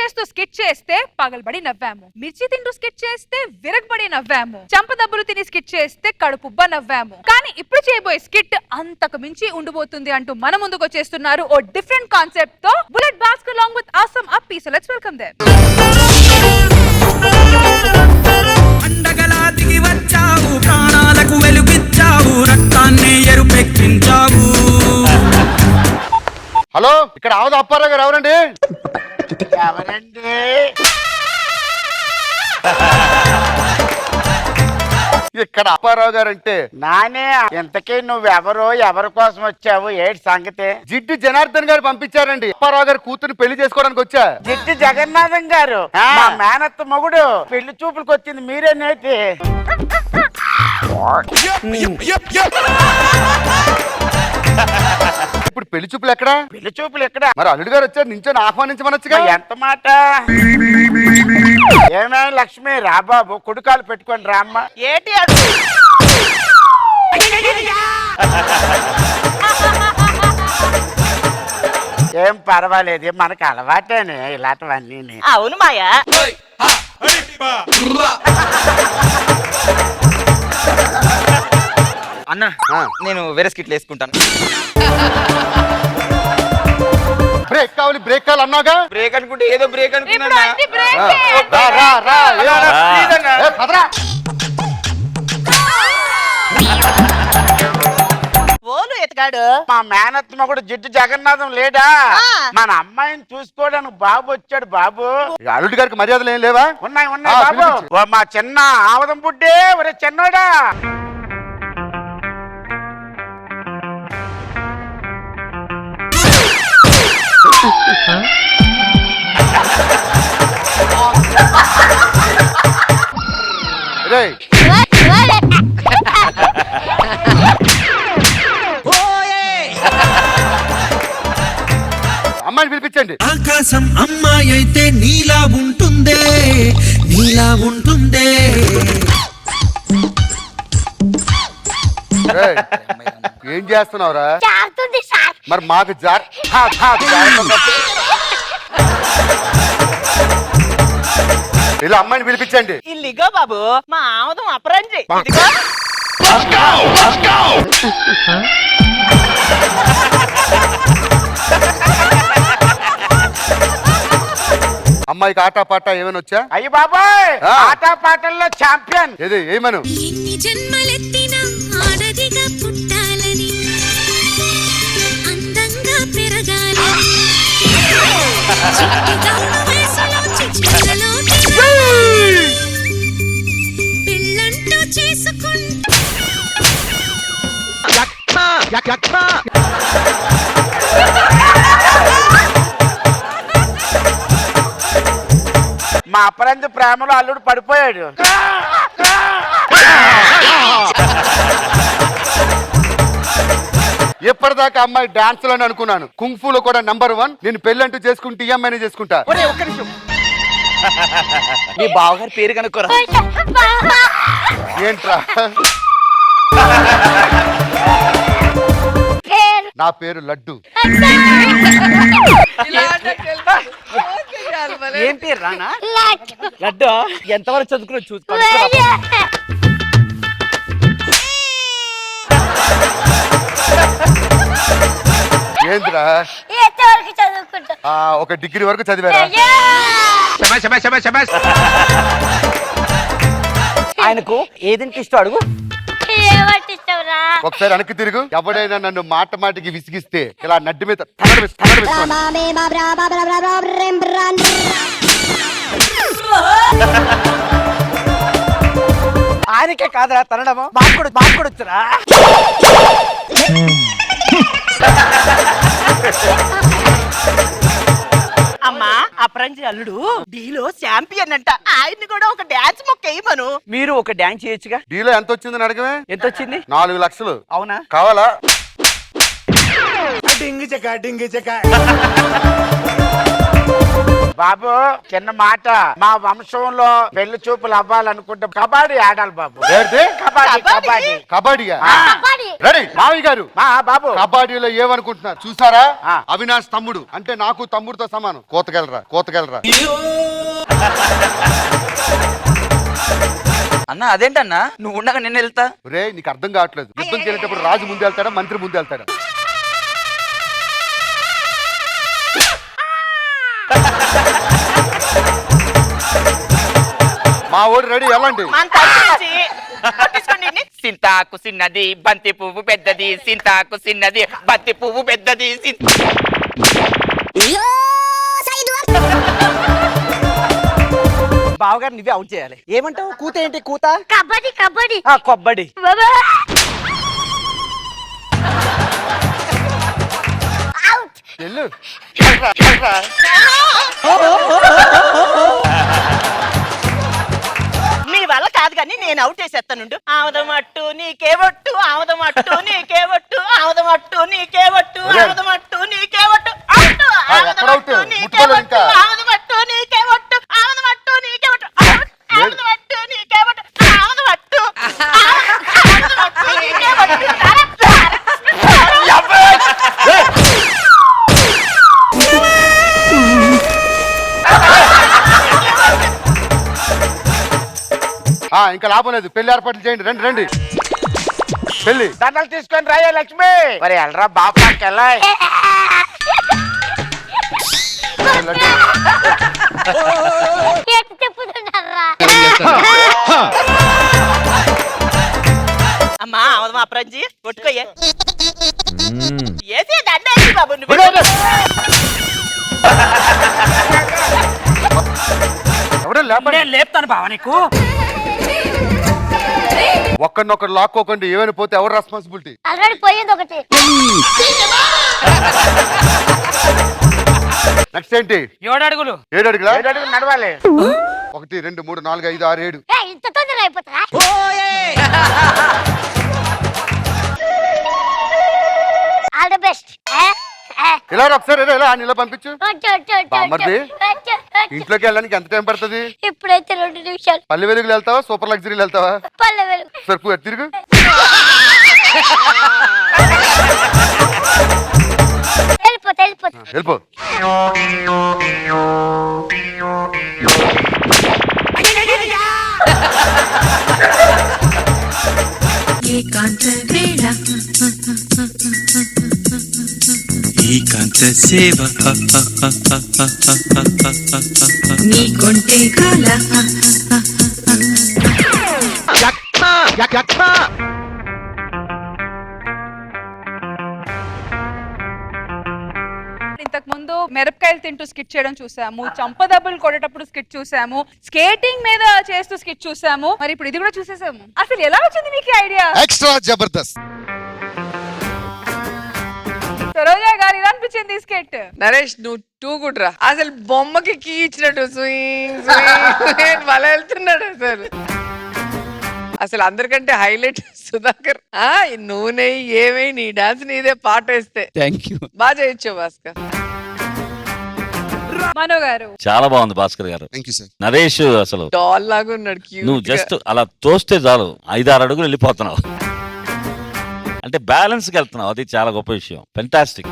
చేస్తూ స్కిట్ చేస్తే పగలబడి నవ్వాము, మిర్చి తింటూ స్కిట్ చేస్తే విరగబడి నవ్వాము, చంపదబ్బులు తిని స్కిట్ చేస్తే కడుపుబ్బ నవ్వాము. కానీ ఇప్పుడు చేయబోయే స్కిట్ అంతకు మించి ఉండబోతుంది అంటూ మన ముందుకు వచ్చేస్తున్నారు ఓ డిఫరెంట్ కాన్సెప్ట్ తో bullet Bhaskar along with awesome Appi. So let's welcome them. అండగలాదికి వచ్చావు, ప్రాణాలకు వెలుగిచ్చావు, రక్తాన్ని ఎరుపెక్కించావు. హలో, ఇక్కడ ఆవద అప్పారావు గారు ఎవరండి? ఎవరండి? ఇక్కడ అప్పారావు గారు అంటే నానే. ఇంతకీ నువ్వెవరో, ఎవరి కోసం వచ్చావు, ఏంటి సంగతి? జిడ్డు జనార్దన్ గారు పంపించారండి. అప్పారావు గారు కూతురు పెళ్లి చేసుకోవడానికి వచ్చా. జిడ్డు జగన్నాథం గారు మా మేనత్త మొగుడు పెళ్లి చూపులకు వచ్చింది మీరేనేటి? ఇప్పుడు పెళ్లి చూపులు ఎక్కడా? పెళ్లి చూపులు ఎక్కడ? మరి అల్లుడు గారు వచ్చారు, నించొని ఆహ్వానించమనొచ్చుగా. ఎంత మాట? ఏమే లక్ష్మి, రాబాబు కుడుకాలు పెట్టుకొని రామ్మ. ఏటి అడు? ఏం పర్వాలేదు, మనకు అలవాటేనే ఇలాంటివన్నీ. అవును మాయా. అన్న, నేను వేరే స్కిట్లు వేసుకుంటాను. బ్రేక్ కావాలి, బ్రేక్ కావాలి అన్నాగా. బ్రేక్ అనుకుంటే ఏదో బ్రేక్ అనుకున్నా. రా, రా, రా. ఏ, పదరా. ఓలు ఎతకాడు. మా మేనత్త మొగుడు జిడ్డు జగన్నాథం లేడా? మన అమ్మాయిని చూసుకోవడానికి బాబు వచ్చాడు. బాబు, అల్లుడు గారికి మర్యాదలు ఏం లేవా? ఉన్నాయి ఉన్నాయి బాబు. ఓ మా చిన్న ఆవదం బుడ్డే, ఒరే చిన్నోడా. రేయ్, అమ్మాయిని పిలిపించండి. ఆకాశం అమ్మాయి అయితే నీలా ఉంటుందే, నీలా ఉంటుందే. రేయ్, ఏం చేస్తున్నావురా? మరి మాకు ఇలా అమ్మాయిని పిలిపించండి. ఇల్లిగో బాబు, మా ఆమదం అపరంజి. అమ్మాయికి ఆటా పాట ఏమైనా వచ్చా? అయ్యి బాబాయ్, ఆట పాటల్లో ఛాంపియన్. ఏది ఏమను? ఎన్ని జన్మలెత్తినా ఆడదిగా పుట్టాలని, అందంగా పెరగాలని, చిట్టిగా వయసులో చిచ్చులలో పెళ్ళంటూ చేసుకుంటా. మా అపరంజి ప్రేమలో అల్లుడు పడిపోయాడు. ఎప్పటిదాకా అమ్మాయి డాన్స్ లోనే అనుకున్నాను. కుంఫులో కూడా నంబర్ 1. నేను పెళ్ళంటూ చేసుకుంటే ఈ అమ్మాయిని చేసుకుంటా. ఒక్క నిమిషం, మీ బావగారి పేరు కనుక్కోరా. ఏంట్రా? నా పేరు లడ్డు. ఏం పేరు రానా? లడ్డు. ఎంతవరకు చదువుకున్నా చూసుకో. ఏంద్రా? ఒక డిగ్రీ వరకు చదివారా? ఆయనకు ఏదంటే ఇష్టం అడుగు. ఒకసారి వెనక్కి తిరుగు. ఎవడైనా నన్ను మాట మాటికి విసిగిస్తే ఇలా నడ్డి మీద తగలబెట్టుకోను. ఆయనకే కాదురా తనడము, మాకు కూడా వచ్చురా. అమ్మా, అపరంజి అల్లుడు డీలో ఛాంపియన్ అంట. ఆయన్ని కూడా ఒక డాన్స్ మొక్క వేయమను. మీరు ఒక డాన్స్ చేయొచ్చుగా. డీలో ఎంత వచ్చిందని అడగమే. ఎంత వచ్చింది? 4 లక్షలు. అవునా? కావాలా? బాబు, చిన్న మాట. మా వంశంలో పెళ్లి చూపులు అవ్వాలనుకుంటే కబడ్డీ ఆడాలి బాబు. ఏంటి? కబడ్డీ. కబడ్డీయా? రెడీ మావి గారు మా బాబు కబడ్డీలో ఏమనుకుంటున్నారు చూసారా? ఆ. అవినాష్ తమ్ముడు అంటే నాకు తమ్ముడితో సమానం. కోతకెళ్ళరా అన్న అదేంటన్నా నువ్వు ఉండగా నేను వెళ్తా. రే నీకు అర్థం కావట్లేదు. యుద్ధం చేసేటప్పుడు రాజు ముందు వెళ్తాడా మంత్రి ముందు వెళ్తాడా? మా ఓడి రెడీ వెళ్ళండి. మన తప్పించి కొట్టేసుకోండి ఈయన్ని. సింతాకు చిన్నది బంతి పువ్వు పెద్దది, సింతాకు చిన్నది బంతి పువ్వు పెద్దది. బావగారు నువ్వే అవుట్ చేయాలి. ఏమంటావు? కూత ఏంటి కూత? కబడ్డీ కబడ్డీ కొబ్బడి. వెళ్ళు. మీ వల్ల కాదు కానీ నేను అవుట్ చేసేస్తానుండు. ఆవదమట్టు నీకే ఒట్టు, ఆవదమట్టు నీకే ఒట్టు, ఆవదమట్టు నీకే ఒట్టు, ఆవదమట్టు నీకే ఒట్టు, అవుట్, ఆవదమట్టు నీకే ఒట్టు, ఆవదమట్టు నీకే ఒట్టు, ఆవదమట్టు నీకే ఒట్టు, అవుట్, ఆవదమట్టు నీకే ఒట్టు, ఆవదమట్టు, ఆవదమట్టు నీకే ఒట్టు. ఇంకా లాభం లేదు. పెళ్లి ఏర్పాట్లు చేయండి. రండి పెళ్లి. దండలు తీసుకొని రాయే లక్ష్మి. మరి ఎల్రా బాపాకి ఎలా అమ్మా అవదమా అప్రంజి కొట్టుకోయ్యే. ఏసీ దండేసి బాబు నువ్వు. ఎవడో లేపండి. నేను లేపుతాను బావ నీకు. ఒక్కడినొక్కడు లాక్కోకండి. ఏమైనా పోతే ఎవరు రెస్పాన్సిబిలిటీ? ఆల్రెడీ పోయింది ఒకటి. నెక్స్ట్ ఏంటి? 7 అడుగులు. 7 అడుగులా? 7 అడుగులు నడవాలి. 1 2 3 4 5 6 7. ఇంత తొందర అయిపోతుందా? All the best. ఇలా రా ఒకసారి ఇలా ఇలా పంపించు. బామ్మర్ది. ఇంట్లోకి వెళ్ళడానికి ఎంత టైం పడుతుంది? ఇప్పుడైతే 2 నిమిషాలు. పల్లె వెలుగులు వెళ్తావా సూపర్ లగ్జరీలు వెళ్తావా? పల్లె వెలుగు. సరుకు తిరుగు. వెళ్ళిపో. ఏకాంత సేవ నీ కొంటే కాల ఇంతకు ముందు మిరపకాయలు తింటూ స్కిట్ చేయడం చూసాము, చంపదబ్బులు కొట్టేటప్పుడు స్కిట్ చూసాము, స్కేటింగ్ మీద చేస్తూ స్కిట్ చూసాము. మరి ఇప్పుడు ఇది కూడా చూసేసాము. అసలు ఎలా వచ్చింది మీకు ఐడియా? ఎక్స్ట్రా జబర్దస్త్. సరోజా గారు ఇలా అనిపించింది స్కెట్? నరేష్ నువ్వు టూ గుడ్ రా. అసలు బొమ్మకి కీ ఇచ్చినట్టు స్వింగ్ స్వింగ్ వల వెళ్తున్నాడు అసలు. అసలు అందరికంటే హైలైట్ సుధాకర్. నూనె ఏమై నీ డాన్స్ నీదే పాట వేస్తే థ్యాంక్ యూ. బాగా చేయొచ్చు భాస్కర్. మనో గారు చాలా బాగుంది భాస్కర్ గారు. Thank you sir. నరేష్ అసలు డాల్ లాగా ఉన్నాడు. cute నువ్వు గా. జస్ట్ అలా తోస్తే చాలు 5-6 అడుగులు వెళ్ళిపోతున్నావు. అంటే బ్యాలెన్స్ కి వెళ్తున్నావు. అది చాలా గొప్ప విషయం. ఫెంటాస్టిక్.